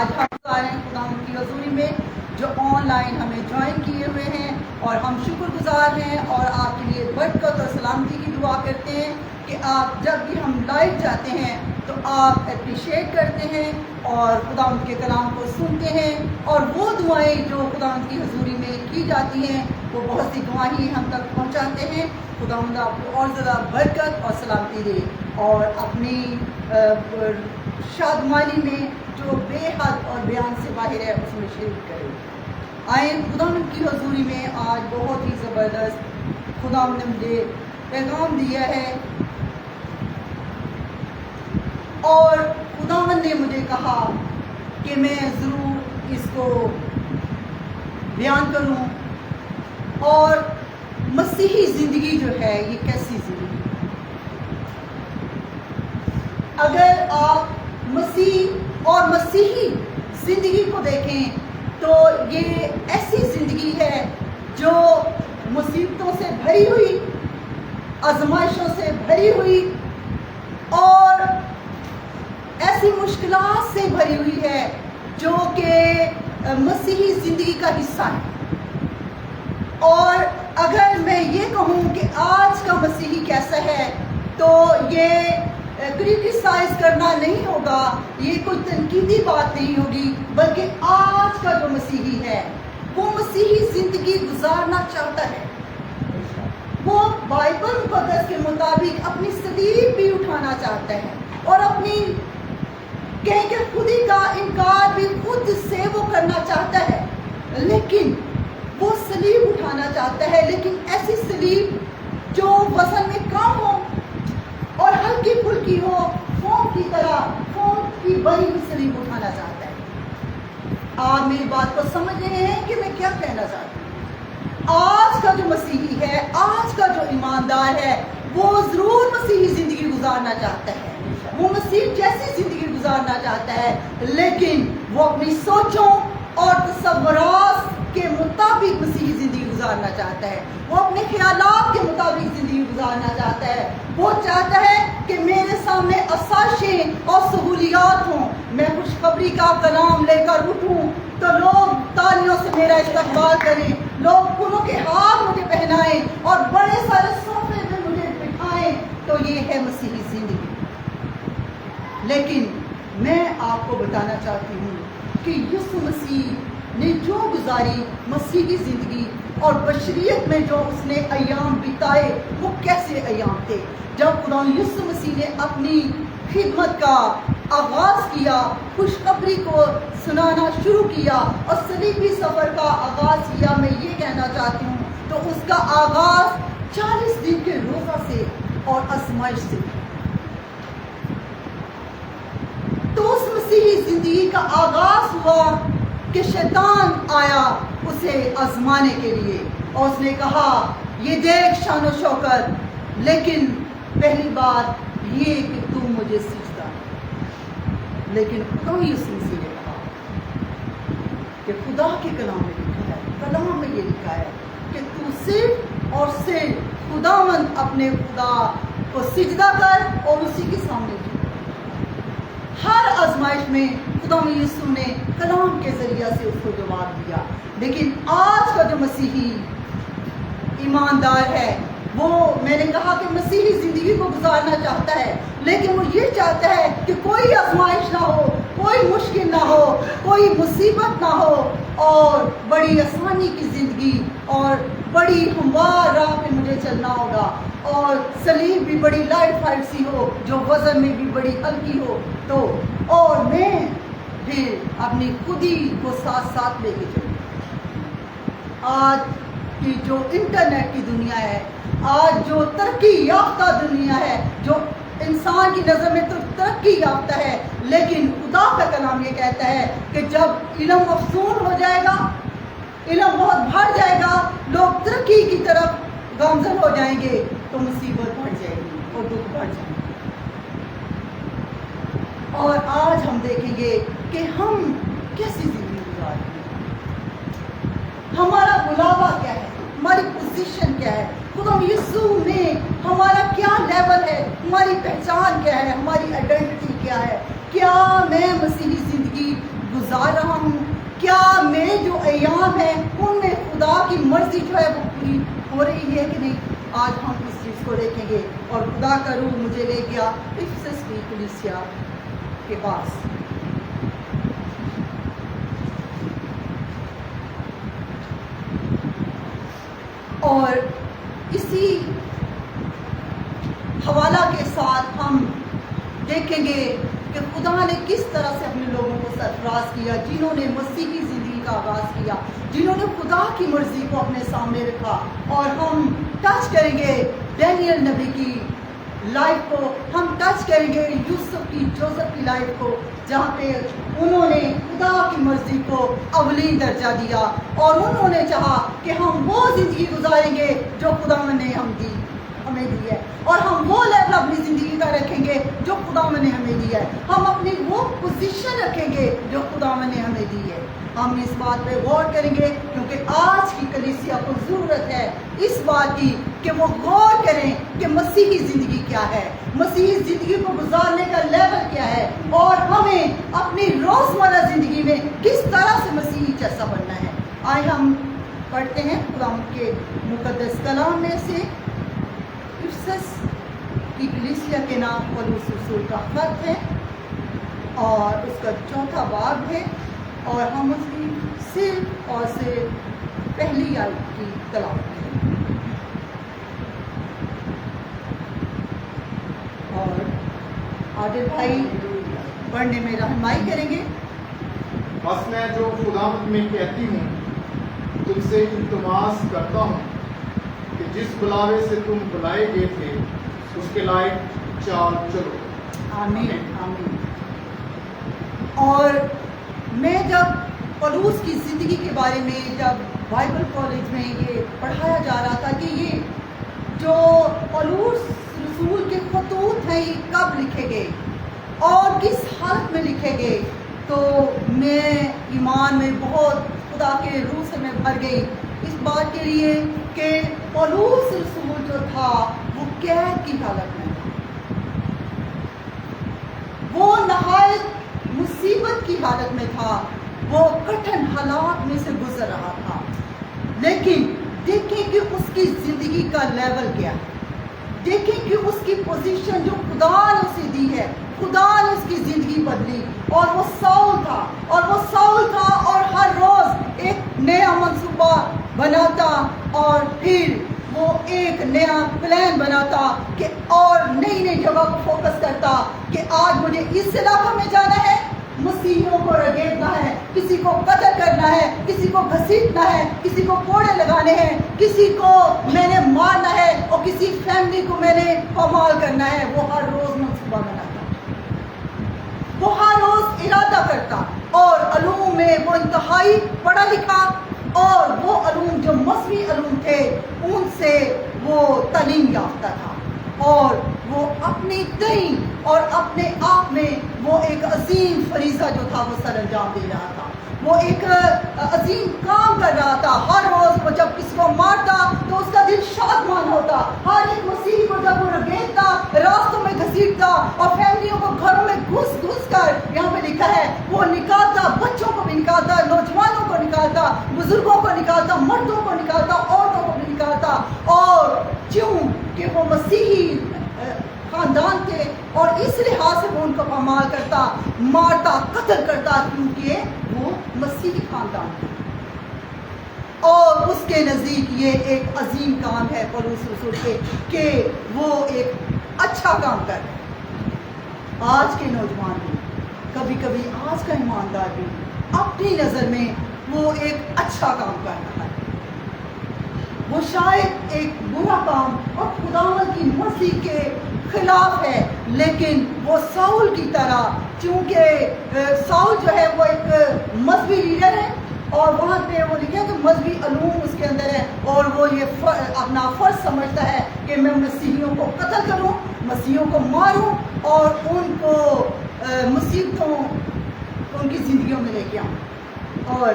آج ہم سارے خدا کی حضوری میں جو آن لائن ہمیں جوائن کیے ہوئے ہیں اور ہم شکر گزار ہیں اور آپ کے لیے برکت اور سلامتی کی دعا کرتے ہیں کہ آپ جب بھی ہم لائیو جاتے ہیں تو آپ اپریشیٹ کرتے ہیں اور خدا کے کلام کو سنتے ہیں اور وہ دعائیں جو خدا کی حضوری میں کی جاتی ہیں وہ بہت سی دعائیں ہم تک پہنچاتے ہیں. خدا آپ کو اور زیادہ برکت اور سلامتی دے اور اپنی شادمانی میں جو بے حد اور بیان سے باہر ہے اس میں شریک کرے. آئیں خدا کی حضوری میں آج بہت ہی زبردست خدا نے مجھے پیغام دیا ہے اور خدا نے مجھے کہا کہ میں ضرور اس کو بیان کروں. اور مسیحی زندگی جو ہے یہ کیسی زندگی ہے؟ اگر آپ مسیح اور مسیحی زندگی کو دیکھیں تو یہ ایسی زندگی ہے جو مصیبتوں سے بھری ہوئی، آزمائشوں سے بھری ہوئی اور ایسی مشکلات سے بھری ہوئی ہے جو کہ مسیحی زندگی کا حصہ ہے. اور اگر میں یہ کہوں کہ آج کا مسیحی کیسا ہے تو یہ کریٹیسائز کرنا نہیں ہوگا، یہ کوئی تنقیدی بات نہیں ہوگی، بلکہ آج کا جو مسیحی ہے وہ مسیحی زندگی گزارنا چاہتا ہے. وہ بائبل مقدس کے مطابق اپنی صلیب بھی اٹھانا چاہتا ہے اور اپنی کہیں کہ خودی کا انکار بھی خود سے وہ کرنا چاہتا ہے، لیکن وہ صلیب اٹھانا چاہتا ہے، لیکن ایسی صلیب جو وزن میں کم ہو اور ہلکی پھلکی ہو، فوم کی طرح، فوم کی بڑی ہوئی صلیب اٹھانا چاہتا ہے. آپ میری بات کو سمجھ رہے ہیں کہ میں کیا کہنا چاہتی ہوں؟ آج کا جو مسیحی ہے، آج کا جو ایماندار ہے، وہ ضرور مسیحی زندگی گزارنا چاہتا ہے، وہ مسیح جیسی زندگی گزارنا چاہتا ہے، لیکن وہ اپنی سوچوں اور تصورات کے مطابق مسیحی زندگی گزارنا چاہتا ہے. وہ اپنے خیالات کے مطابق زندگی گزارنا چاہتا ہے. وہ چاہتا ہے کہ میرے سامنے آسائشیں اور سہولیات ہوں، میں خوشخبری کا کلام لے کر اٹھوں تو لوگ تالیوں سے میرا استقبال کریں، لوگ پھولوں کے ہار مجھے پہنائیں اور بڑے سارے صوفے میں مجھے بٹھائیں. تو یہ ہے مسیحی زندگی. لیکن میں آپ کو بتانا چاہتی ہوں کہ یسوع مسیح نے جو گزاری مسیحی زندگی اور بشریت میں جو اس نے ایام بتائے وہ کیسے ایام تھے. جب خدا یسوع مسیح نے اپنی خدمت کا آغاز کیا، خوشخبری کو سنانا شروع کیا اور صلیبی سفر کا آغاز کیا، میں یہ کہنا چاہتی ہوں تو اس کا آغاز 40 دن کے روزہ سے اور آزمائش سے. تو اس مسیحی زندگی کا آغاز ہوا کہ شیطان آیا اسے آزمانے کے لیے اور اس نے کہا یہ دیکھ شان و شوکت، لیکن پہلی بات یہ کہ تم مجھے سجدہ. لیکن خدا یسوع مسیح نے کہا کہ خدا کے کلام میں لکھا ہے، کلام میں یہ لکھا ہے کہ تو صرف اور صرف خداوند اپنے خدا کو سجدہ کر اور اسی کے سامنے جھک. ہر آزمائش میں خدا یسوع نے کلام کے ذریعہ سے اس کو جواب دیا. لیکن آج کا جو مسیحی ایماندار ہے وہ، میں نے کہا کہ مسیحی زندگی کو گزارنا چاہتا ہے، لیکن وہ یہ چاہتا ہے کہ کوئی آزمائش نہ ہو، کوئی مشکل نہ ہو، کوئی مصیبت نہ ہو اور بڑی آسانی کی زندگی اور بڑی ہموار راہ پہ مجھے چلنا ہوگا اور صلیب بھی بڑی لائٹ فائٹ سی ہو جو وزن میں بھی بڑی ہلکی ہو تو، اور میں پھر اپنی خودی کو ساتھ ساتھ لے کے چلوں. آج کی جو انٹرنیٹ کی دنیا ہے، آج جو ترقی یافتہ دنیا ہے، جو انسان کی نظر میں تو ترقی یافتہ ہے، لیکن خدا کا کلام یہ کہتا ہے کہ جب علم افزون ہو جائے گا، علم بہت بڑھ جائے گا، لوگ ترقی کی طرف گامزن ہو جائیں گے تو مصیبت بڑھ جائے گی اور دکھ بڑھ جائیں گے. اور آج ہم دیکھیں گے کہ ہم کیسی زندگی گزار رہے ہیں، ہمارا بلاوا کیا ہے، ہماری پوزیشن کیا ہے، خدا یسوع میں ہمارا کیا لیول ہے، ہماری پہچان کیا ہے، ہماری آئیڈینٹی کیا ہے. کیا میں مسیحی زندگی گزار یہ جو ایام ہیں ان میں خدا کی مرضی جو ہے وہ پوری ہو رہی ہے کہ نہیں. آج ہم اس چیز کو دیکھیں گے. اور خدا کا روح مجھے لے گیا افسس کی کلیسیا کے پاس. اور اسی حوالہ کے ساتھ ہم دیکھیں گے کہ خدا نے کس طرح سے اپنے لوگوں کو سرفراز کیا جنہوں نے مسیحی زندگی کا آغاز کیا, جنہوں نے خدا کی مرضی کو اپنے سامنے رکھا. اور ہم ٹچ کریں گے ڈینیل نبی کی لائف کو, ہم ٹچ کریں گے یوسف کی, جوزف کی لائف کو, جہاں پہ انہوں نے خدا کی مرضی کو اولین درجہ دیا اور انہوں نے چاہا کہ ہم وہ زندگی گزاریں گے جو خدا نے ہمیں دی ہے, اور ہم وہ لیول اپنی زندگی کا رکھیں گے جو خدا نے ہمیں دیا ہے. ہم اپنی وہ پوزیشن رکھیں گے جو خدا نے ہمیں دی ہے. ہم اس بات پہ غور کریں گے کیونکہ آج کی کلیسیا کو ضرورت ہے اس بات کی کہ وہ غور کریں کہ مسیحی زندگی کیا ہے, مسیحی زندگی کو گزارنے کا لیول کیا ہے, اور ہمیں اپنی روزمرہ زندگی میں کس طرح سے مسیحی جیسا بننا ہے. آئے ہم پڑھتے ہیں خدا کے مقدس کلام میں سے افسس کی کلیسیا کے نام پولس رسول کا خط ہے اور اس کا 4 باب ہے, اور ہم اس کی صرف اور صرف پہلی آیت کی تلاوت کریں اور عادل بھائی پڑھنے میں رہنمائی کریں گے. بس میں جو خداوند میں کہتی ہوں تم سے التماس کرتا ہوں کہ جس بلاوے سے تم بلائے گئے تھے اس کے لائق چال چلو. آمین آمین. اور میں جب پولس کی زندگی کے بارے میں جب بائبل کالج میں یہ پڑھایا جا رہا تھا کہ یہ جو پولس رسول کے خطوط ہیں یہ کب لکھے گئے اور کس حالت میں لکھے گئے, تو میں ایمان میں بہت خدا کے روح سے میں بھر گئی اس بات کے لیے کہ پولس رسول جو تھا وہ قید کی حالت میں تھا, وہ نہایت مصیبت کی حالت میں تھا, وہ کٹھن حالات میں سے گزر رہا تھا. لیکن دیکھیں کہ اس کی زندگی کا لیول کیا ہے, دیکھیں کہ اس کی پوزیشن جو خدا نے اسے دی ہے, خدا نے اس کی زندگی بدلی. اور وہ ساؤل تھا اور ہر روز ایک نیا منصوبہ بناتا اور پھر وہ ایک نیا پلان بناتا کہ اور نئی نئی جگہ کو فوکس کرتا کہ آج مجھے اس علاقے میں جانا ہے, مسیحیوں کو رگیدنا ہے, کسی کو قتل کرنا ہے, کسی کو گھسیٹنا ہے, کسی کو کوڑے لگانے ہیں, کسی کو میں نے مارنا ہے اور کسی فیملی کو میں نے پامال کرنا ہے. وہ ہر روز منصوبہ بناتا, وہ ہر روز ارادہ کرتا, اور علوم میں وہ انتہائی پڑھا لکھا, اور وہ علوم جو مذہبی علوم تھے ان سے وہ تعلیم یافتہ تھا, اور وہ اپنی دین اور اپنے آپ میں وہ ایک عظیم فریضہ جو تھا وہ سر انجام دے رہا تھا, وہ ایک عظیم کام کر رہا تھا. ہر روز وہ جب کسی کو مارتا تو اس کا دل شادمان ہوتا, ہر ایک مسیحی کو جب وہ رگیدتا, راستوں میں گھسیٹتا اور فیملیوں کو گھروں میں گھس کر, یہاں پہ لکھا ہے وہ نکالتا, بچوں کو بھی نکالتا, نوجوانوں کو نکالتا, بزرگوں کو نکالتا, مردوں کو نکالتا, عورتوں کو بھی نکالتا. اور کیوں کہ وہ مسیحی خاندان تھے اور اس لحاظ سے وہ ان کو پامال کرتا, مارتا, قتل کرتا, کیونکہ وہ مسیحی خاندان تھے. اور اس کے نزدیک یہ ایک عظیم کام ہے پولس رسول کے کہ وہ ایک اچھا کام کر رہے ہیں. آج کے نوجوان بھی, کبھی کبھی آج کا ایماندار بھی اپنی نظر میں وہ ایک اچھا کام کر رہا ہے, وہ شاید ایک برا کام اور خداوند کی مرضی کے خلاف ہے, لیکن وہ ساؤل کی طرح, چونکہ ساؤل جو ہے وہ ایک مذہبی لیڈر ہے اور وہاں پہ وہ لکھا کہ مذہبی علوم اس کے اندر ہے, اور وہ یہ اپنا فرض سمجھتا ہے کہ میں مسیحیوں کو قتل کروں, مسیحیوں کو ماروں اور ان کو مصیبتوں ان کی زندگیوں میں لے کے آؤں, اور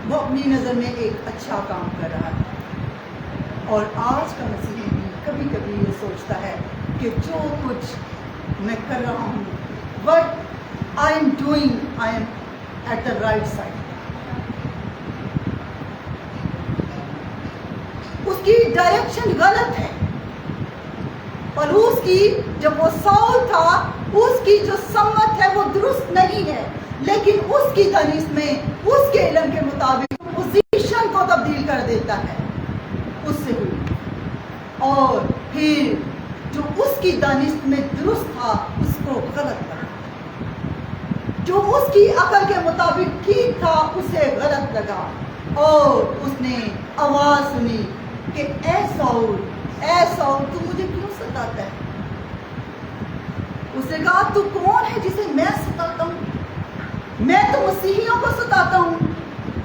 وہ اپنی نظر میں ایک اچھا کام کر رہا ہے. اور آج کا مسیحی بھی کبھی کبھی یہ سوچتا ہے کہ جو کچھ میں کر رہا ہوں, what I am doing, I am at the right side. اس کی ڈائریکشن غلط ہے. پولوس کی جب وہ ساؤل تھا اس کی جو سمت ہے وہ درست نہیں ہے، لیکن اس کی دانست میں اس کے علم کے مطابق پوزیشن کو تبدیل کر دیتا ہے اس سے ہوئی، اور پھر جو اس کی دانست میں درست تھا اس کو غلط لگا، جو اس کی عقل کے مطابق ٹھیک تھا اسے غلط لگا، اور اس نے آواز سنی کہ اے ساؤل تو مجھے کیوں ستاتا ہے؟ اس نے کہا تو کون ہے جسے میں ستاتا ہوں؟ میں تو مسیحیوں کو ستاتا ہوں،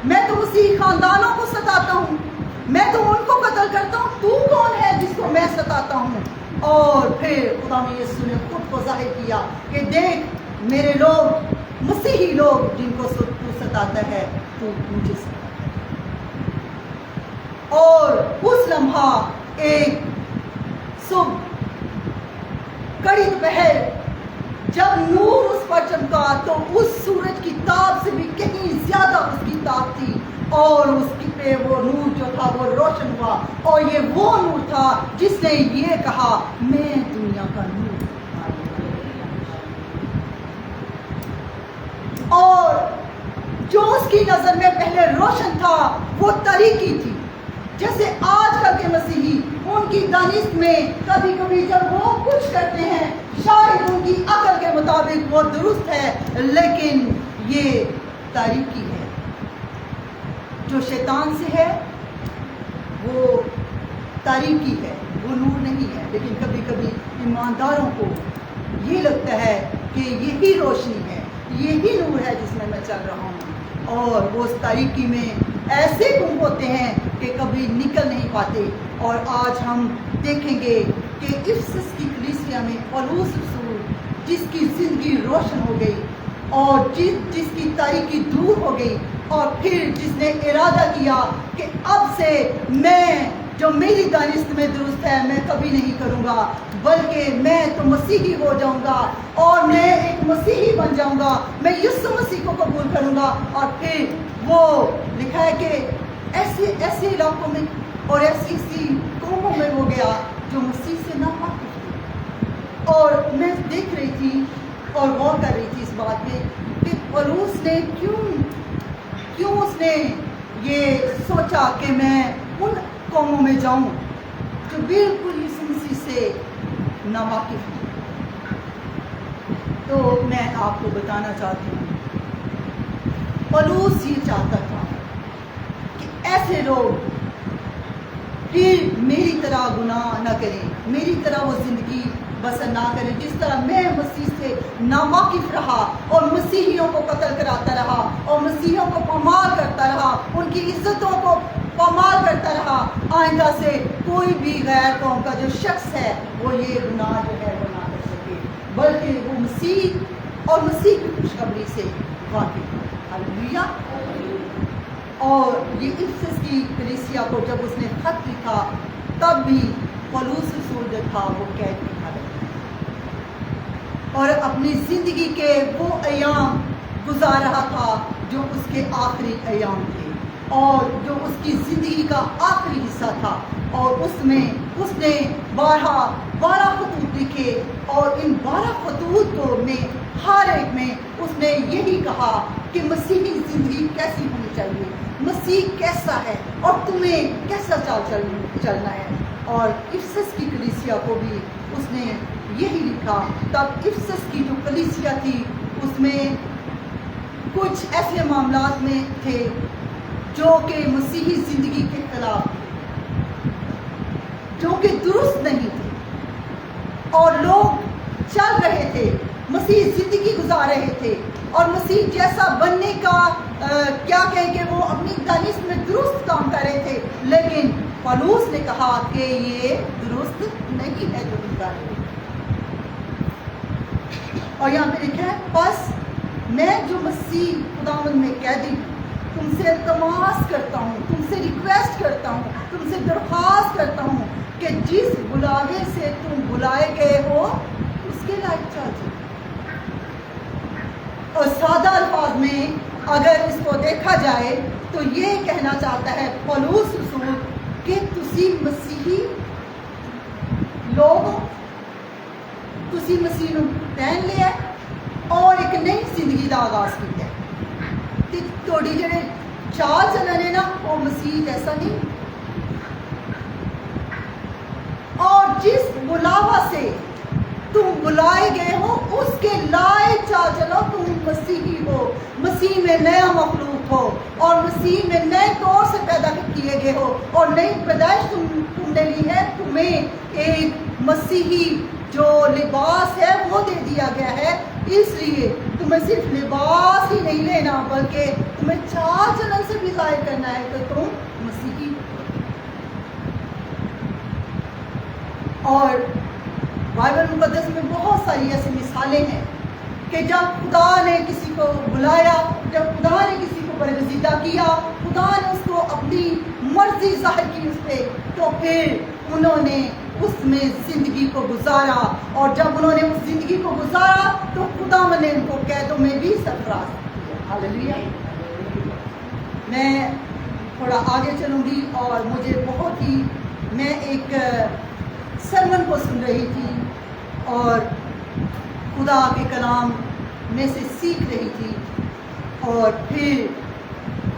میں تو مسیحی خاندانوں کو ستاتا ہوں، میں تو ان کو قتل کرتا ہوں، تو کون ہے جس کو میں ستاتا ہوں؟ اور پھر خدا یسوع نے خود کو ظاہر کیا کہ دیکھ میرے لوگ، مسیحی لوگ جن کو تو ستاتا ہے تو مجھے ستاتا ہے. اور اس لمحہ ایک صبح کڑی دوپہر جب نور اس پر چمکا تو اس سورج کی تاب سے بھی کہیں زیادہ اس کی تاب تھی، اور اس کی پہ وہ نور جو تھا وہ روشن ہوا، اور یہ وہ نور تھا جس نے یہ کہا میں دنیا کا نور. اور جو اس کی نظر میں پہلے روشن تھا وہ تاریکی تھی. جیسے آج کل کے مسیحی ان کی دانست میں کبھی کبھی جب وہ کچھ کرتے ہیں شاید ان کی عقل کے مطابق وہ درست ہے، لیکن یہ تاریکی ہے. جو شیطان سے ہے وہ تاریکی ہے، وہ نور نہیں ہے. لیکن کبھی کبھی ایمانداروں کو یہ لگتا ہے کہ یہی روشنی ہے، یہی نور ہے جس میں چل رہا ہوں، اور وہ اس تاریکی میں ایسے گم ہوتے ہیں کہ کبھی نکل نہیں پاتے. اور آج ہم دیکھیں گے کہ افسس کی کلیسیا میں پولوس رسول جس کی زندگی روشن ہو گئی اور جس کی تاریکی دور ہو گئی، اور پھر جس نے ارادہ کیا کہ اب سے میں جو میری دانست میں درست ہے میں کبھی نہیں کروں گا، بلکہ میں تو مسیحی ہو جاؤں گا اور میں ایک مسیحی بن جاؤں گا، میں یسوع مسیح کو قبول کروں گا. اور پھر وہ لکھا ہے کہ ایسے علاقوں میں اور ایسی قوموں میں وہ گیا جو مسیح سے ناواقف تھے. اور میں دیکھ رہی تھی اور غور کر رہی تھی اس بات میں کہ پولوس نے کیوں اس نے یہ سوچا کہ میں ان قوموں میں جاؤں جو بالکل یسوع مسیح سے ناواقف ہیں. تو میں آپ کو بتانا چاہتی ہوں پولوس یہ چاہتا تھا کہ ایسے لوگ پھر میری طرح گناہ نہ کریں، میری طرح وہ زندگی بسر نہ کریں جس طرح میں مسیح سے ناواقف رہا اور مسیحیوں کو قتل کراتا رہا اور مسیحیوں کو پامال کرتا رہا، ان کی عزتوں کو پامال کرتا رہا. آئندہ سے کوئی بھی غیر قوم کا جو شخص ہے وہ یہ گناہ جو ہے وہ نہ کر سکے، بلکہ وہ مسیح اور مسیح کی خوشخبری سے واقف ہے. ہلیلویا. اور یہ افسس کی کلیسیا کو جب اس نے خط لکھا تب بھی پولوس رسول جو تھا وہ قید میں تھا اور اپنی زندگی کے وہ ایام گزار رہا تھا جو اس کے آخری ایام تھے اور جو اس کی زندگی کا آخری حصہ تھا. اور اس میں اس نے 12 خطوط لکھے، اور ان 12 خطوط میں ہر ایک میں اس نے یہی کہا کہ مسیحی زندگی کیسی ہونی چاہیے، مسیح کیسا ہے اور تمہیں کیسا چلنا ہے. اور افسس کی کلیسیا کو بھی اس نے یہی لکھا. تب افسس کی جو کلیسیا تھی اس میں کچھ ایسے معاملات میں تھے جو کہ مسیحی زندگی کے خلاف تھے، جو کہ درست نہیں تھے، اور لوگ چل رہے تھے، مسیح زندگی گزار رہے تھے اور مسیح جیسا بننے کا کیا کہیں کہ وہ اپنی دانست میں درست کام کر رہے تھے. لیکن پولوس نے کہا کہ یہ درست نہیں ہے جو تم کر رہے ہو. اور یہاں پہ لکھا ہے بس میں جو مسیح خداوند میں قیدی ہوں تم سے التماس کرتا ہوں، تم سے ریکویسٹ کرتا ہوں، تم سے درخواست کرتا ہوں کہ جس بلاوے سے تم بلائے گئے ہو اس کے لائق چل جاؤ. اور سادہ الفاظ میں اگر اس کو دیکھا جائے تو یہ کہنا چاہتا ہے پولوس رسول کہ تسی مسیحی لوگ ہو, تسی مسیح نو پہن لیا اور ایک نئی زندگی دا آغاز کیتا ہے. تے تھوڑی جڑے چال چلن ہے نا وہ مسیح جیسا نہیں. اور جس بلاوا سے تم بلائے گئے ہو اس کے لائے چال چلو. تم مسیحی ہو, مسیح میں نیا مخلوق ہو اور مسیح میں نئے طور سے پیدا کیے گئے ہو اور نئی پیدائش تم نے لی ہے. تمہیں ایک مسیحی جو لباس ہے وہ دے دیا گیا ہے. اس لیے تمہیں صرف لباس ہی نہیں لینا بلکہ تمہیں چال چلن سے بھی ظاہر کرنا ہے کہ تم مسیحی ہو. اور بائبل مقدس میں بہت ساری ایسی مثالیں ہیں کہ جب خدا نے کسی کو بلایا, جب خدا نے کسی کو برگزیدہ کیا, خدا نے اس کو اپنی مرضی ظاہر کی اس پہ, تو پھر انہوں نے اس میں زندگی کو گزارا. اور جب انہوں نے اس زندگی کو گزارا تو خدا نے ان کو قیدوں میں بھی سرفراز کیا. ہاللیلویا. میں تھوڑا آگے چلوں گی اور مجھے بہت ہی, میں ایک سرمن کو سن رہی تھی اور خدا کے کلام میں سے سیکھ رہی تھی, اور پھر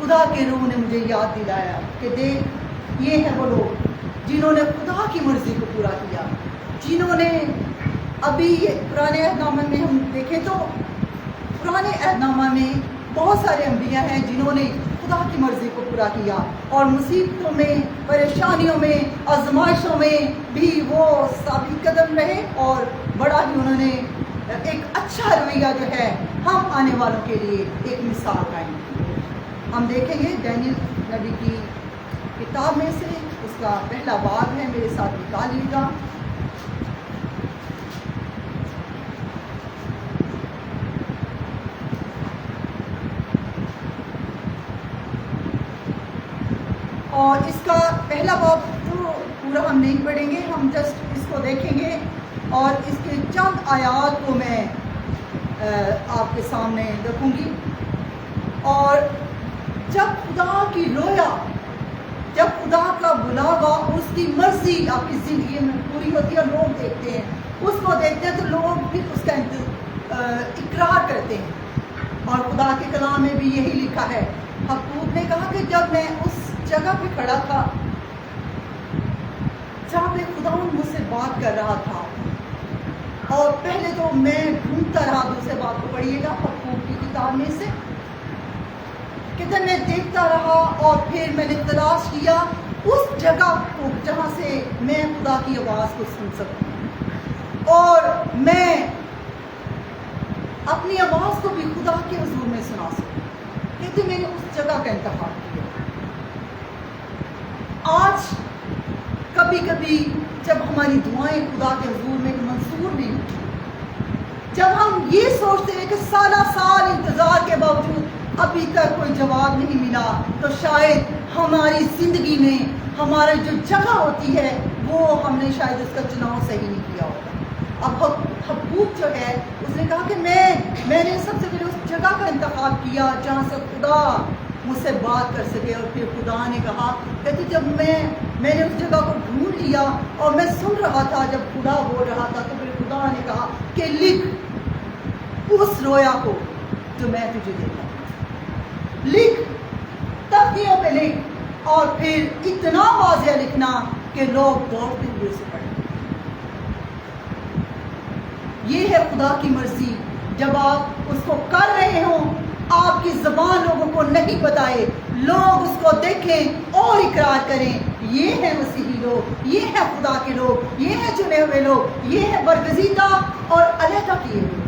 خدا کے روح نے مجھے یاد دلایا کہ دیکھ یہ ہے وہ لوگ جنہوں نے خدا کی مرضی کو پورا کیا, جنہوں نے ابھی پرانے عہد نامہ میں ہم دیکھیں تو پرانے عہد نامہ میں بہت سارے انبیاء ہیں جنہوں نے خدا کی مرضی کو پورا کیا اور مصیبتوں میں, پریشانیوں میں, آزمائشوں میں بھی وہ ثابت قدم رہے اور بڑا ہی انہوں نے ایک اچھا رویہ جو ہے ہم آنے والوں کے لیے ایک مثال قائم کی. ہم دیکھیں گے دانیل نبی کی کتاب میں سے اس کا پہلا باب ہے, میرے ساتھ نکالیے گا. اور اس کا پہلا باب تو پورا ہم نہیں پڑھیں گے, ہم جسٹ اس کو دیکھیں گے اور اس کے چند آیات کو میں آپ کے سامنے رکھوں گی. اور جب خدا کی رویا, جب خدا کا بلاوا, اس کی مرضی آپ کی زندگی میں پوری ہوتی ہے اور لوگ دیکھتے ہیں, اس کو دیکھتے ہیں تو لوگ پھر اس کا اقرار کرتے ہیں. اور خدا کے کلام میں بھی یہی لکھا ہے. حبقوق نے کہا کہ جب میں اس جگہ پہ کھڑا تھا جہاں پہ خدا مجھ سے بات کر رہا تھا, اور پہلے تو میں ڈھونڈتا رہا, دوسرے بات کو پڑھیے گا حبقوق کی کتاب میں سے, کہتے میں دیکھتا رہا اور پھر میں نے تلاش کیا اس جگہ کو جہاں سے میں خدا کی آواز کو سن سکوں اور میں اپنی آواز کو بھی خدا کے حضور میں سنا سکوں. کہتے میں نے اس جگہ کا انتخاب کیا. آج کبھی کبھی جب ہماری دعائیں خدا کے حضور میں منظور نہیں ہوتی, جب ہم یہ سوچتے ہیں کہ سالہ سال انتظار کے باوجود ابھی تک کوئی جواب نہیں ملا, تو شاید ہماری زندگی میں ہماری جو جگہ ہوتی ہے وہ ہم نے شاید اس کا چناؤ صحیح نہیں کیا ہوتا. اب حبقوق جو ہے اس نے کہا کہ میں نے سب سے پہلے اس جگہ کا انتخاب کیا جہاں سے خدا مجھ سے بات کر سکے. اور پھر خدا نے کہا کہ جب میں نے اس جگہ کو ڈھونڈ لیا اور میں سن رہا تھا جب خدا بول رہا تھا, تو پھر خدا نے کہا کہ لکھ اس رویا کو جو میں تجھے دیتا ہوں, لکھ تختیوں پہ لکھ, اور پھر اتنا واضح لکھنا کہ لوگ دوڑتے ہوئے اسے پڑھیں. یہ ہے خدا کی مرضی. جب آپ اس کو کر رہے ہوں, آپ کی زبان لوگوں کو نہیں بتائے, لوگ اس کو دیکھیں اور اقرار کریں, یہ ہے مسیحی لوگ, یہ ہے خدا کے لوگ, یہ ہے چنے ہوئے لوگ, یہ ہے برگزیدہ اور علیحدہ کیے ہوئے.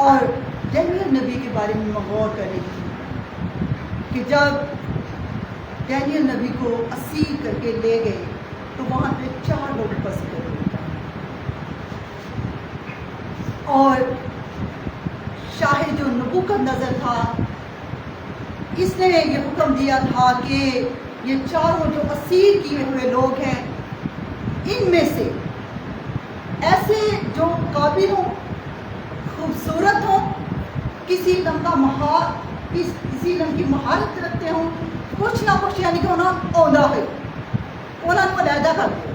اور دانیل نبی کے بارے میں میں غور کر رہی تھی کہ جب دانیل نبی کو اسیر کر کے لے گئے تو وہاں پہ 4 لوگ اپستھت ہوئے, اور شاہ جو نبوکدنضر تھا اس نے یہ حکم دیا تھا کہ یہ چاروں جو اسیر کیے ہوئے لوگ ہیں ان میں سے ایسے جو قابل ہوں, خوبصورت ہوں, کسی رنگ کی مہارت رکھتے ہوں, کچھ نہ کچھ یعنی کہ آਉਂਦਾ ہے انہوں نے علیحدہ کر دیا.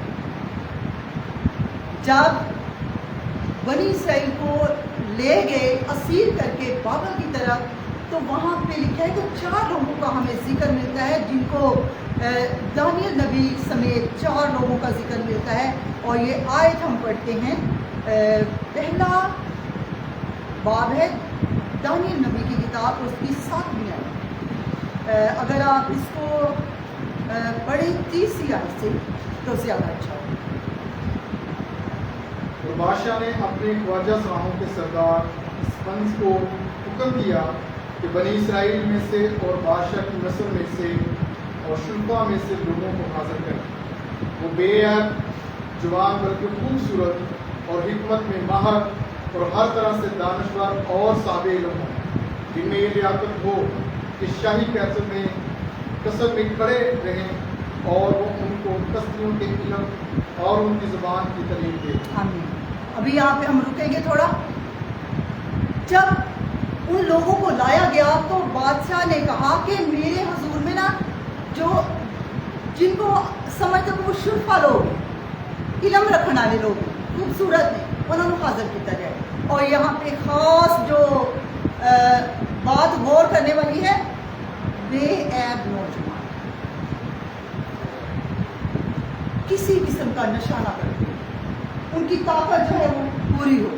جب بنی اسرائیل کو لے گئے اسیر کر کے بابل کی طرف, تو وہاں پہ لکھا ہے کہ 4 لوگوں کا ہمیں ذکر ملتا ہے جن کو دانیل نبی سمیت 4 لوگوں کا ذکر ملتا ہے. اور یہ آیت ہم پڑھتے ہیں, پہلا باب ہے دانیل نبی کی کتاب, اس کی 7ویں آیت. اگر آپ اس کو پڑھیں 30 آیت سے تو زیادہ اچھا ہوگا. اور بادشاہ نے اپنے خواجہ سراہوں کے سردار اسفنس کو حکم دیا کہ بنی اسرائیل میں سے اور بادشاہ کی نسل میں سے اور شرفا میں سے لوگوں کو حاضر کریں. وہ بے عیب, جوان بلکہ خوبصورت اور حکمت میں ماہر اور ہر طرح سے دانشور اور صاحب علم ہوں, جن میں یہ لیاقت ہو کہ شاہی قیصر میں قصب میں کھڑے رہیں اور وہ ان کو کشتیوں کے علم اور ان کی زبان کی تعلیم دے. آمین. ابھی یہاں پہ ہم رکیں گے تھوڑا. جب ان لوگوں کو لایا گیا تو بادشاہ نے کہا کہ میرے حضور میں نا جو جن کو سمجھتے وہ شرفا لوگ ہیں, علم رکھنے والے لوگ ہیں, خوبصورت ہیں, انہوں نے حاضر کیا جائے. اور یہاں پہ خاص جو بات غور کرنے والی ہے, بے عیب نوجوان, کسی قسم کا نشہ نہ کرتے, ان کی طاقت جو ہے وہ پوری ہو.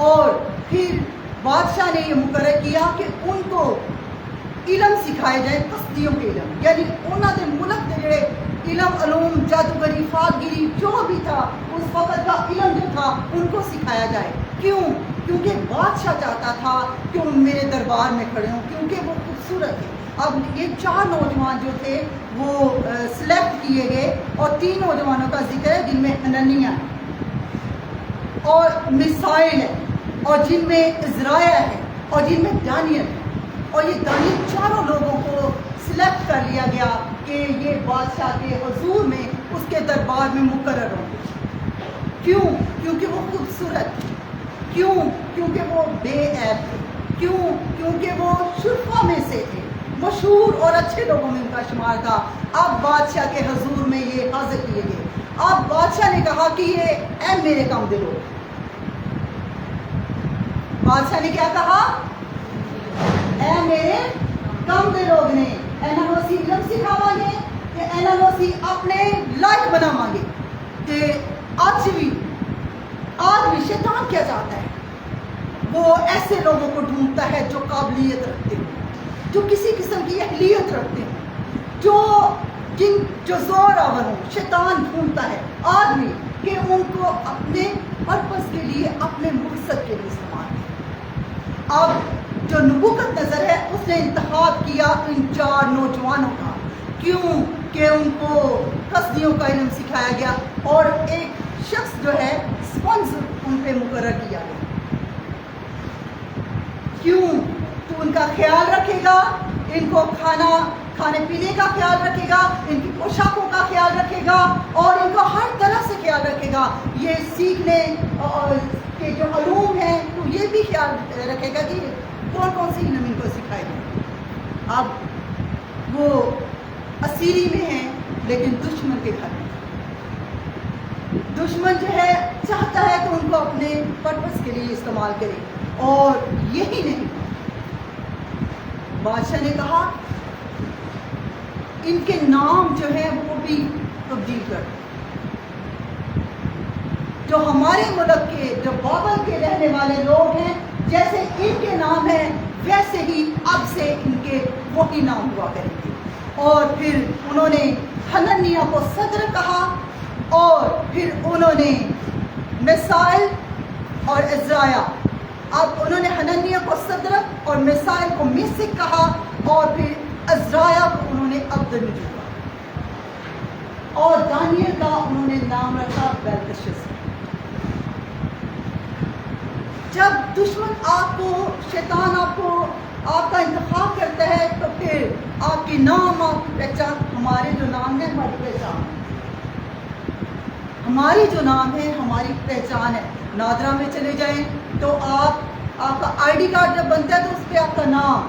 اور پھر بادشاہ نے یہ مقرر کیا کہ ان کو علم سکھائے جائے, کشتیوں کے علم, یعنی انہوں نے ملک کے جڑے علم علوم جادوگری فاتگری جو بھی تھا اس وقت کا علم جو تھا ان کو سکھایا جائے. کیوں؟ کیونکہ بادشاہ چاہتا تھا کہ ان میرے دربار میں کھڑے ہوں, کیونکہ وہ خوبصورت تھے. اب یہ 4 نوجوان جو تھے وہ سلیکٹ کیے گئے, اور 3 نوجوانوں کا ذکر ہے جن میں حنانیہ ہے اور میسائیل ہے, اور جن میں عزرائیل ہے, اور جن میں دانیل ہے. اور یہ دانیل 4 لوگوں کو سلیکٹ کر لیا گیا کہ یہ بادشاہ کے حضور میں اس کے دربار میں مقرر ہوں گے. کیوں؟ کیونکہ وہ خوبصورت تھے. کیوں؟ کیونکہ وہ بے عیب تھے. کیوں؟ کیونکہ وہ شرفا میں سے تھے, مشہور اور اچھے لوگوں میں ان کا شمار تھا. اب بادشاہ کے حضور میں یہ حاضر کیے گئے. اب بادشاہ نے کہا کہ یہ اے میرے کم دلو, بادشاہ نے کیا کہا, اے میرے کم دے لوگ نے, اینا نوسی علم سکھاوا گے کہ اینا نوسی اپنے لائق بناوا گے. کہ آج بھی شیطان کیا چاہتا ہے, وہ ایسے لوگوں کو ڈھونڈتا ہے جو قابلیت رکھتے ہیں, جو کسی قسم کی اہلیت رکھتے ہیں, جو زور آور ہوں. شیطان ڈھونڈتا ہے آدمی کہ ان کو اپنے پرپس کے لیے, اپنے مقصد کے لیے استعمال کرے. اب جو نبوکت نظر ہے اس نے انتخاب کیا ان 4 نوجوانوں کا. کیوں؟ کہ ان کو کشتیوں کا علم سکھایا گیا, اور ایک شخص جو ہے اسپنز ان پہ مقرر کیا گیا. کیوں؟ تو ان کا خیال رکھے گا, ان کو کھانے پینے کا خیال رکھے گا, ان کی پوشاکوں کا خیال رکھے گا, اور ان کا ہر طرح سے خیال رکھے گا. یہ سیکھنے کے جو علوم ہیں تو یہ بھی خیال رکھے گا کہ کون کون سی علم ان کو سکھائے گا. اب وہ اسیری میں ہیں لیکن دشمن کے گھر میں. دشمن جو ہے چاہتا ہے کہ ان کو اپنے پرپس کے لیے استعمال کرے. اور یہی نہیں, بادشاہ نے کہا ان کے نام جو ہیں وہ بھی تبدیل کر. جو ہمارے ملک کے, جو بابل کے رہنے والے لوگ ہیں, جیسے ان کے نام ہیں ویسے ہی اب سے ان کے وہی نام ہوا کریں گے. اور پھر انہوں نے حنانیہ کو صدر کہا, اور پھر انہوں نے میسائیل اور عزرائیل, اب انہوں نے حنانیہ کو صدر اور میسائیل کو میسک کہا, اور پھر عزرائیل کو انہوں نے عبدالنجو کہا, اور دانیل کا انہوں نے نام رکھا بیلتشسر. جب دشمن آپ کو, شیطان آپ کا انتخاب کرتا ہے تو پھر آپ کی نام, آپ کی پہچان, ہمارے جو نام ہے ہماری پہچان, ہماری جو نام ہے ہماری پہچان ہے. نادرا میں چلے جائیں تو آپ کا آئی ڈی کارڈ جب بنتا ہے تو اس پہ آپ کا نام,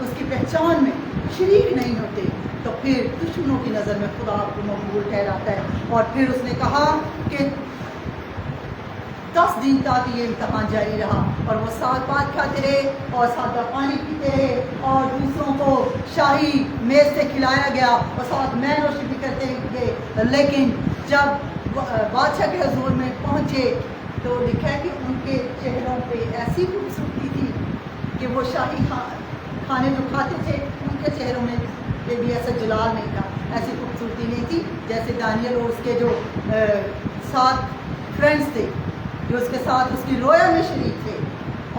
اس کی پہچان میں شریک نہیں ہوتے تو پھر دشمنوں کی نظر میں خدا آپ کو مقبول ٹھہراتا ہے. اور پھر اس نے کہا کہ 10 دن تک یہ امتحان جاری رہا اور وہ ساتھ بات کھاتے رہے اور ساتھ پانی پیتے رہے اور دوسروں کو شاہی میز سے کھلایا گیا اور ساتھ میں نوشی بھی کرتے گئے. لیکن جب بادشاہ کے حضور میں پہنچے تو لکھا ہے کہ ان کے چہروں پہ ایسی خوبصورتی تھی کہ وہ شاہی کھانے جو کھاتے تھے ان کے چہروں میں بھی ایسا جلال نہیں تھا, ایسی خوبصورتی نہیں تھی جیسے دانیل اور اس کے جو 7 فرینڈس تھے جو اس کے ساتھ اس کی رویا میں شریک تھے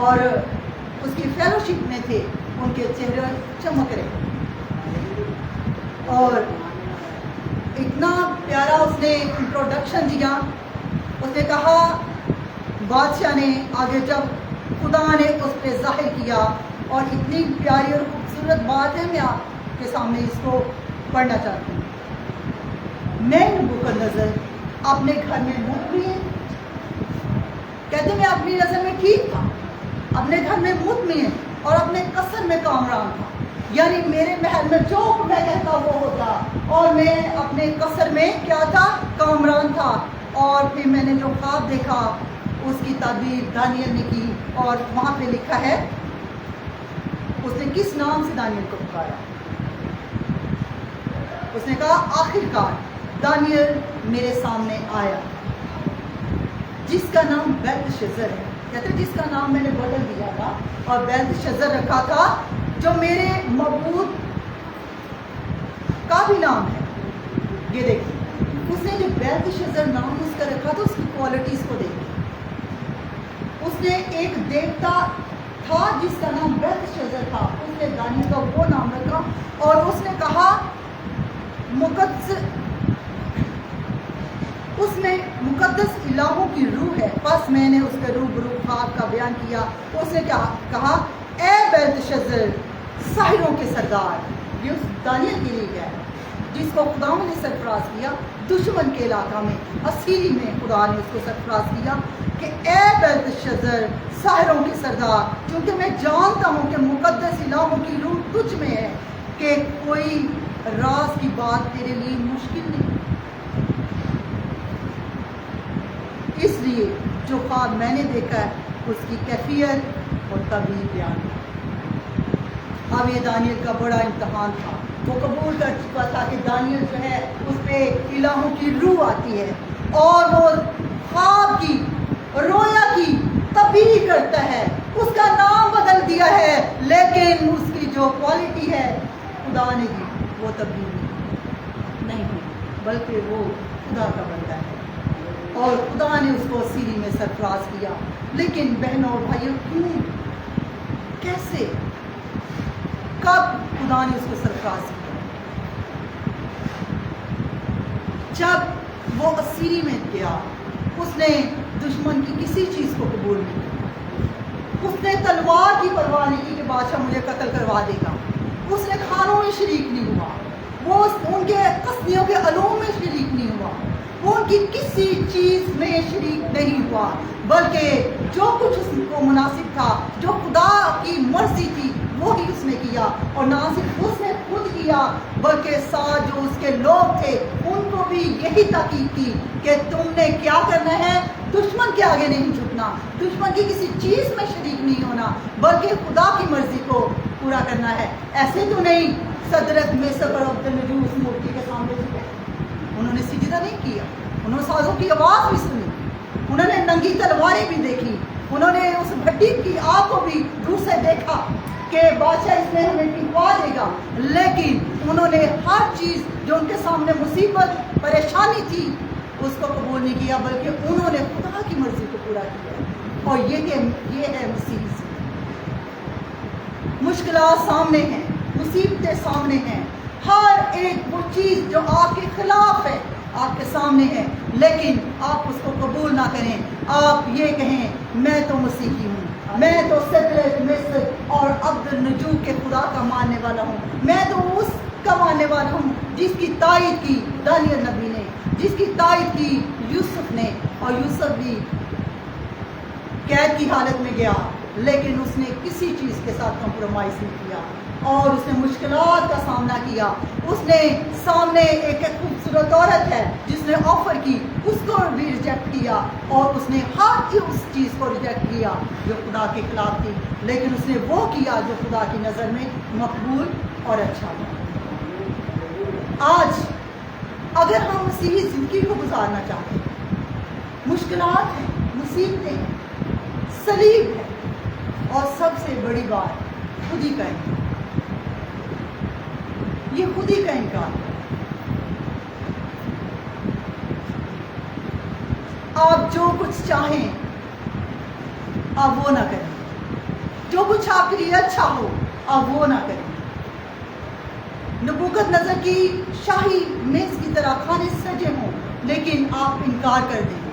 اور اس کی فیلوشپ میں تھے, ان کے چہرے چمک رہے. اور اتنا پیارا اس نے انٹروڈکشن دیا. اس نے کہا بادشاہ نے آگے جب خدا نے اس پہ ظاہر کیا اور اتنی پیاری اور خوبصورت بات ہے, میں آپ کے سامنے اس کو پڑھنا چاہتی ہوں. میں نبوکدنضر اپنے گھر میں مطمئن, کہتے میں اپنی نظر میں ٹھیک تھا, اپنے گھر میں مطمئن اور اپنے قصر میں کامران تھا. یعنی میرے محل میں جو میں کہتا وہ ہوتا اور میں اپنے قصر میں کیا تھا, کامران تھا. اور پھر میں نے جو خواب دیکھا اس کی تعبیر دانیل نے کی اور وہاں پہ لکھا ہے اس نے کس نام سے دانیل کو پکارا. اس نے کہا آخر کار دانیل میرے سامنے آیا جس کا نام بیلتشزر ہے. کہتے جس کا نام میں نے بدل دیا تھا اور بیلتشزر رکھا تھا جو میرے معبود کا بھی نام ہے. یہ دیکھیں اس نے جو بیلتشزر نام اس کا رکھا تھا اس کی کوالٹیز کو دیکھیں. اس نے ایک دیوتا تھا جس کا نام بیلتشزر تھا, اس نے دانیل کا وہ نام رکھا اور اس نے کہا اس میں مقدس الہوں کی روح ہے. بس میں نے اس کے روبرو خواب کا بیان کیا. اس نے کیا کہا, اے بیلتشزر ساحروں کے سردار. یہ اس دانیل کے لیے ہے جس کو خدا نے سرفراز کیا دشمن کے علاقہ میں اسیری میں. خدا نے اس کو سرفراز کیا کہ اے بیلتشزر ساحروں کے سردار, کیونکہ میں جانتا ہوں کہ مقدس الہوں کی روح تجھ میں ہے کہ کوئی راز کی بات تیرے لیے مشکل نہیں. اس لیے جو خواب میں نے دیکھا ہے اس کی کیفیت اور تعبیر بیان ہے. اب یہ دانیل کا بڑا امتحان تھا. وہ قبول کر چکا تھا کہ دانیل جو ہے اس پہ الہوں کی روح آتی ہے اور وہ خواب کی رویا کی تعبیر کرتا ہے. اس کا نام بدل دیا ہے لیکن اس کی جو کوالٹی ہے خدا نے دی وہ تبدیل نہیں ہوئی, بلکہ وہ خدا کا بندہ ہے اور خدا نے اس کو سیری میں سرفراز کیا. لیکن بہنوں اور بھائیوں کیوں, کیسے, کب خدا نے اس کو سرفراز کیا؟ جب وہ اسیری میں گیا اس نے دشمن کی کسی چیز کو قبول نہیں کیا. اس نے تلوار کی پرواہ نہیں کی کہ بادشاہ مجھے قتل کروا دے گا. اس نے کھانوں میں شریک نہیں ہوا, وہ ان کے قصدیوں کے علوم میں شریک نہیں ہوا, وہ ان کی کسی چیز میں شریک نہیں ہوا, بلکہ جو کچھ اس کو مناسب تھا, جو خدا کی مرضی تھی وہی اس نے کیا. اور نہ صرف اس نے خود کیا بلکہ ساتھ جو اس کے لوگ تھے ان کو بھی یہی تاکید کی کہ تم نے کیا کرنا ہے, دشمن کے آگے نہیں جھکنا, دشمن کی کسی چیز میں شریک نہیں ہونا, بلکہ خدا کی مرضی کو پورا کرنا ہے. ایسے تو نہیں صدرت میسر اور عبدالنجو اس مورتی کے سامنے جھکے, انہوں نے سجدہ نہیں کیا, انہوں نے سازوں کی آواز بھی سنی, انہوں نے ننگی تلواریں بھی دیکھی, انہوں نے اس بھٹی کی آگ کو بھی دور سے دیکھا کہ بادشاہ اس میں ہمیں ٹکوا دے گا, لیکن انہوں نے ہر چیز جو ان کے سامنے مصیبت پریشانی تھی اس کو قبول نہیں کیا, بلکہ انہوں نے خدا کی مرضی کو پورا کیا. اور یہ ہے مسیح سے. مشکلات سامنے ہیں, مصیبتیں سامنے ہیں, ہر ایک وہ چیز جو آپ کے خلاف ہے آپ کے سامنے ہے, لیکن آپ اس کو قبول نہ کریں. آپ یہ کہیں میں تو مسیحی ہوں, میں تو صدرت مصر اور عبدالنجو کے خدا کا ماننے والا ہوں, میں تو اس کا ماننے والا ہوں جس کی تائید کی دانیل نبی نے, جس کی تائید کی یوسف نے, اور یوسف بھی قید کی حالت میں گیا لیکن اس نے کسی چیز کے ساتھ کمپرومائز نہیں کیا اور اس نے مشکلات کا سامنا کیا. اس نے سامنے ایک خوبصورت عورت ہے جس نے آفر کی, اس کو بھی ریجیکٹ کیا اور اس نے ہر اس چیز کو ریجیکٹ کیا جو خدا کے خلاف تھی, لیکن اس نے وہ کیا جو خدا کی نظر میں مقبول اور اچھا تھا. آج اگر ہم مسیحی زندگی کو گزارنا چاہتے ہیں, مشکلات ہیں, مصیبتیں ہیں, صلیب ہے, اور سب سے بڑی بات خود ہی کا انکار. یہ خود ہی کا انکار ہے. آپ جو کچھ چاہیں آپ وہ نہ کریں, جو کچھ آپ کے لیے اچھا ہو آپ وہ نہ کریں. نبوکت نظر کی شاہی میز کی طرح کھانے سجے ہوں لیکن آپ انکار کر دیں,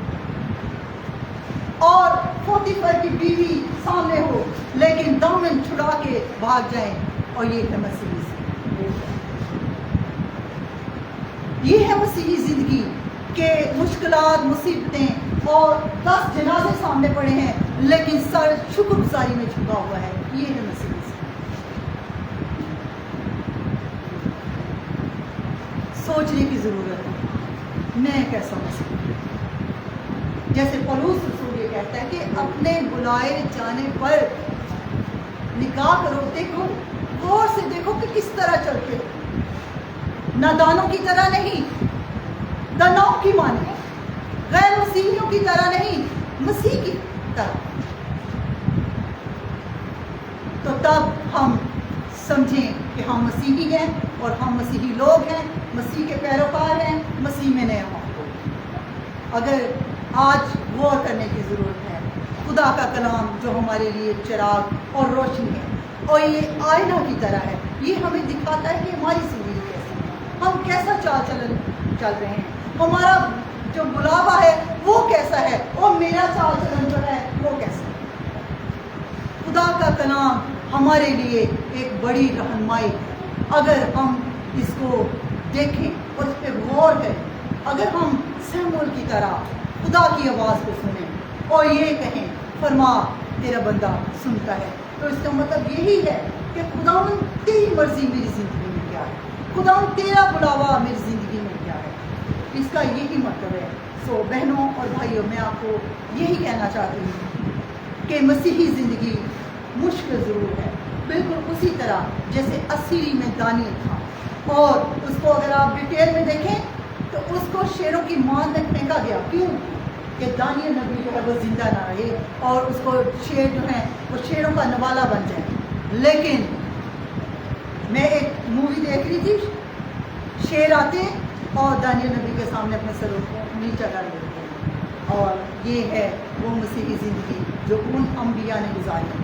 اور پوتیفر کی بیوی سامنے ہو لیکن دامن چھڑا کے بھاگ جائیں, اور یہ ہے مسیحی زندگی. یہ ہے مسیحی زندگی کہ مشکلات, مصیبتیں اور 10 جنازے سامنے پڑے ہیں لیکن سر شکر گزاری میں چھپا ہوا ہے. یہ ہے مسیحی زندگی. سوچنے کی ضرورت ہے میں کیسا مسیحی ہوں. جیسے پولس رسول یہ کہتا ہے کہ اپنے بلائے جانے پر نگاہ کرو, دیکھو, غور سے دیکھو کہ کس طرح چلتے ہو. نادانوں کی طرح نہیں, دناؤں کی مانے, غیر مسیحیوں کی طرح نہیں, مسیح کی طرح. تو تب ہم سمجھیں کہ ہم مسیحی ہیں اور ہم مسیحی لوگ ہیں, مسیح کے پیروکار ہیں, مسیح میں نیا ہوں. اگر آج غور کرنے کی ضرورت ہے, خدا کا کلام جو ہمارے لیے چراغ اور روشنی ہے اور یہ آئینہ کی طرح ہے, یہ ہمیں دکھاتا ہے کہ ہماری زندگی کیسی ہے, ہم کیسا چال چلن چل رہے ہیں, ہمارا جو بلاوا ہے وہ کیسا ہے, اور میرا چال چلن جو ہے وہ کیسا ہے. خدا کا کلام ہمارے لیے ایک بڑی رہنمائی ہے. اگر ہم اس کو دیکھیں اور اس پہ غور کریں, اگر ہم سیموئیل کی طرح خدا کی آواز کو سنیں اور یہ کہیں فرما تیرا بندہ سنتا ہے, تو اس کا مطلب یہی ہے کہ خداوند تیری مرضی میری زندگی میں کیا ہے, خداوند تیرا بلاوا میری زندگی میں کیا ہے. اس کا یہی مطلب ہے. سو بہنوں اور بھائیوں, میں آپ کو یہی کہنا چاہتی ہوں کہ مسیحی زندگی مشکل ضرور ہے, بالکل اسی طرح جیسے اسیری میں دانیل تھا, اور اس کو اگر آپ ڈیٹیل میں دیکھیں تو اس کو شیروں کی مان میں پھینکا گیا. کیوں؟ کہ دانیل نبی جو ہے وہ زندہ نہ رہے اور اس کو شیر جو ہیں وہ شیروں کا نوالا بن جائے. لیکن میں ایک مووی دیکھ رہی تھی, شیر آتے اور دانیل نبی کے سامنے اپنے سروں کو نیچا کر دیتے ہیں, اور یہ ہے وہ مسیحی زندگی جو ان انبیاء نے گزاری.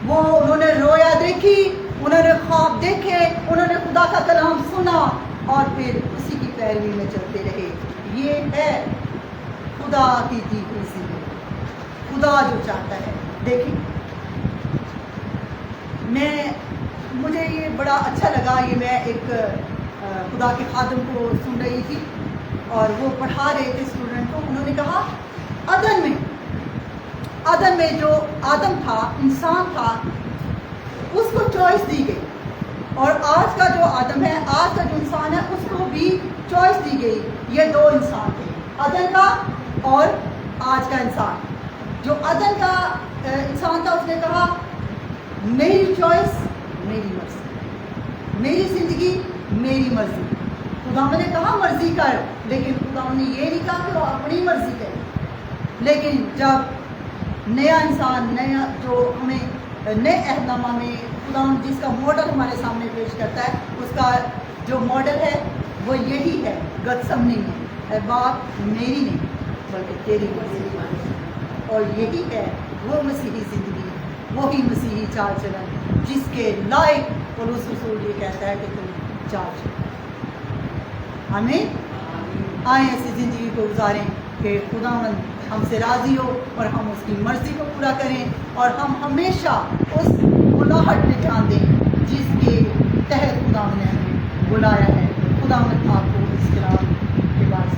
وہ انہوں نے رویا دیکھی, انہوں نے خواب دیکھے, انہوں نے خدا کا کلام سنا اور پھر اسی کی پیروی میں چلتے رہے. یہ ہے خدا کی دی ہوئی زندگی, خدا جو چاہتا ہے. دیکھیں, مجھے یہ بڑا اچھا لگا. یہ میں ایک خدا کے خادم کو سن رہی تھی اور وہ پڑھا رہے تھے اسٹوڈنٹ کو. انہوں نے کہا عدن میں جو آدم تھا, انسان تھا, اس کو چوائس دی گئی, اور آج کا جو آدم ہے, آج کا جو انسان ہے, اس کو بھی چوائس دی گئی. یہ 2 انسان تھے, عدن کا اور آج کا انسان. جو عدن کا انسان تھا اس نے کہا میری چوائس میری مرضی, میری زندگی میری مرضی. خدا نے کہا مرضی کر, لیکن خدا نے یہ نہیں کہا کہ وہ اپنی مرضی کرے. لیکن جب نیا انسان, نیا جو ہمیں نئے عہد نامہ میں خدا جس کا ماڈل ہمارے سامنے پیش کرتا ہے, اس کا جو ماڈل ہے وہ یہی ہے گتسمنی میں, اے باپ میری نہیں بلکہ تیری مرضی مانی. اور یہی ہے وہ مسیحی زندگی, وہی مسیحی چال چلن جس کے لائق پولس رسول یہ کہتا ہے کہ تم چال چلو. ہمیں آئیں ایسی زندگی کو گزاریں کہ خداوند ہم سے راضی ہو اور ہم اس کی مرضی کو پورا کریں, اور ہم ہمیشہ اس بلاہٹ پہ دھیان دیں جس کے تحت خداوند نے ہمیں بلایا ہے. خداوند آپ کو اس کلام کے بعد